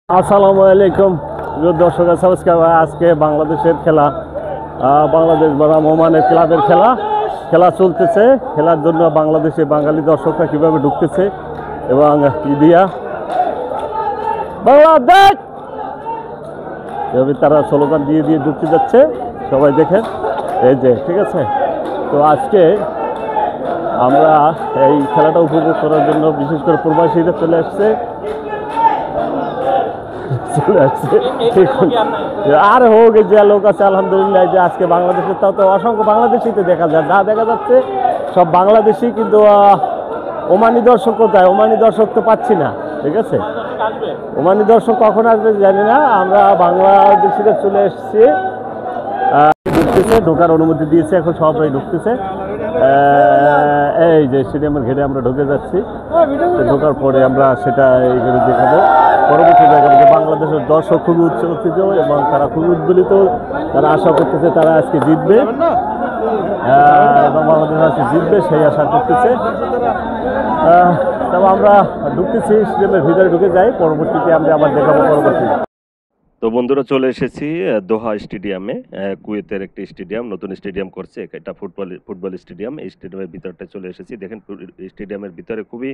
আসসালামু আলাইকুম দর্শক সাবস্ক্রাইবার। আজকে বাংলাদেশের খেলা, বাংলাদেশ বনাম ওমানের ক্লাবের খেলা চলতেছে। খেলার জন্য বাংলাদেশে বাঙালি দর্শকরা কিভাবে ঢুকতেছে এবং ইন্ডিয়া বাংলাদেশ এভাবে তারা স্লোগান দিয়ে ঢুকতে যাচ্ছে। সবাই দেখেন, এই যে ঠিক আছে। তো আজকে আমরা এই খেলাটা উপভোগ করার জন্য বিশেষ করে প্রবাসীরা চলে আসছে। আর হোক, যে লোক আছে আলহামদুলিল্লাহ, যে আজকে বাংলাদেশের তাও তো অসংখ্য বাংলাদেশিতে দেখা যায়, যা দেখা যাচ্ছে সব বাংলাদেশি। কিন্তু ওমানি দর্শক কোথায়? ওমানি দর্শক তো পাচ্ছি না। ঠিক আছে, ওমানি দর্শক কখন আসবে জানি না। আমরা বাংলাদেশিরা চলে এসেছি, ঢুকতেছে, ঢোকার অনুমতি দিয়েছে, এখন সবাই ঢুকতেছে। এই যে স্টেডিয়ামের ঘেরে আমরা ঢুকে যাচ্ছি। ঢোকার পরে আমরা সেটা এইখানে দেখাবো। পরবর্তী দেখাবো যে বাংলাদেশের দর্শক খুবই উচ্ছ্বসিত এবং তারা খুবই উদ্বেলিত। তারা আশা করতেছে তারা আজকে জিতবে এবং বাংলাদেশ আজকে জিতবে সেই আশা করতেছে। তবে আমরা ঢুকতেছি, স্টেডিয়ামের ভিতরে ঢুকে যাই, পরবর্তীতে আমরা আবার দেখাবো পরবর্তী। তো বন্ধুরা, চলে এসেছি দোহা স্টেডিয়ামে। কুয়েতের একটি স্টেডিয়াম, নতুন স্টেডিয়াম করছে, এটা ফুটবল স্টেডিয়াম। এই স্টেডিয়ামের ভিতরটা চলে এসেছি। দেখেন, স্টেডিয়ামের ভিতরে খুবই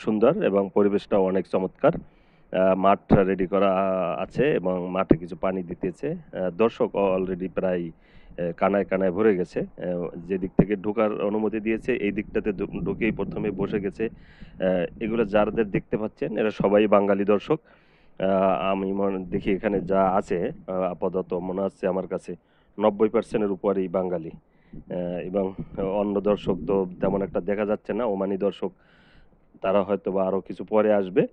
সুন্দর এবং পরিবেশটাও অনেক চমৎকার। মাঠ রেডি করা আছে এবং মাঠে কিছু পানি দিতেছে। দর্শক অলরেডি প্রায় কানায় কানায় ভরে গেছে। যে দিক থেকে ঢোকার অনুমতি দিয়েছে এই দিকটাতে ঢুকেই প্রথমে বসে গেছে। এগুলো যাদের দেখতে পাচ্ছেন এরা সবাই বাঙালি দর্শক। আমি দেখি এখানে যা আছে আপাতত মনে হচ্ছে আমার কাছে 90%-এর উপরেই বাঙালি। এবং অন্য দর্শক তো তেমন একটা দেখা যাচ্ছে না। ওমানি দর্শক তারা হয়তো বা আরো কিছু পরে আসবে।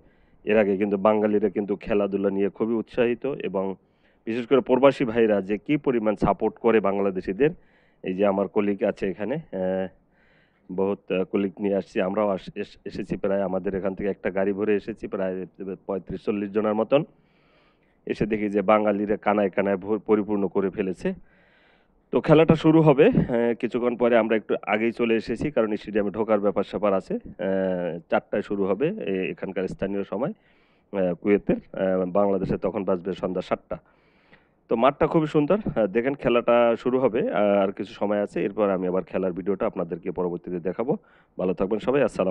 এর আগে কিন্তু বাঙালিরা কিন্তু খেলাধুলা নিয়ে খুবই উৎসাহিত এবং বিশেষ করে প্রবাসী ভাইরা যে কি পরিমাণ সাপোর্ট করে বাংলাদেশিদের। এই যে আমার কলিগ আছে এখানে, বহুত কলিগ নিয়ে আসছি। আমরাও এসেছি, প্রায় আমাদের এখান থেকে একটা গাড়ি ভরে এসেছি, প্রায় 35-40 জনের মতন। এসে দেখি যে বাঙালিরা কানায় কানায় পরিপূর্ণ করে ফেলেছে। তো খেলাটা শুরু হবে কিছুক্ষণ পরে। আমরা একটু আগেই চলে এসেছি কারণ স্টেডিয়ামে ঢোকার ব্যাপার স্যাপার আছে। 4টায় শুরু হবে এখানকার স্থানীয় সময় কুয়েতের। বাংলাদেশে তখন বাজবে সন্ধ্যা 7টা। তো মাঠটা খুবই সুন্দর। দেখেন, খেলাটা শুরু হবে আর কিছু সময় আছে। এরপর আমি আবার খেলার ভিডিওটা আপনাদেরকে পরবর্তীতে দেখাবো। ভালো থাকবেন সবাই। আসসালাম।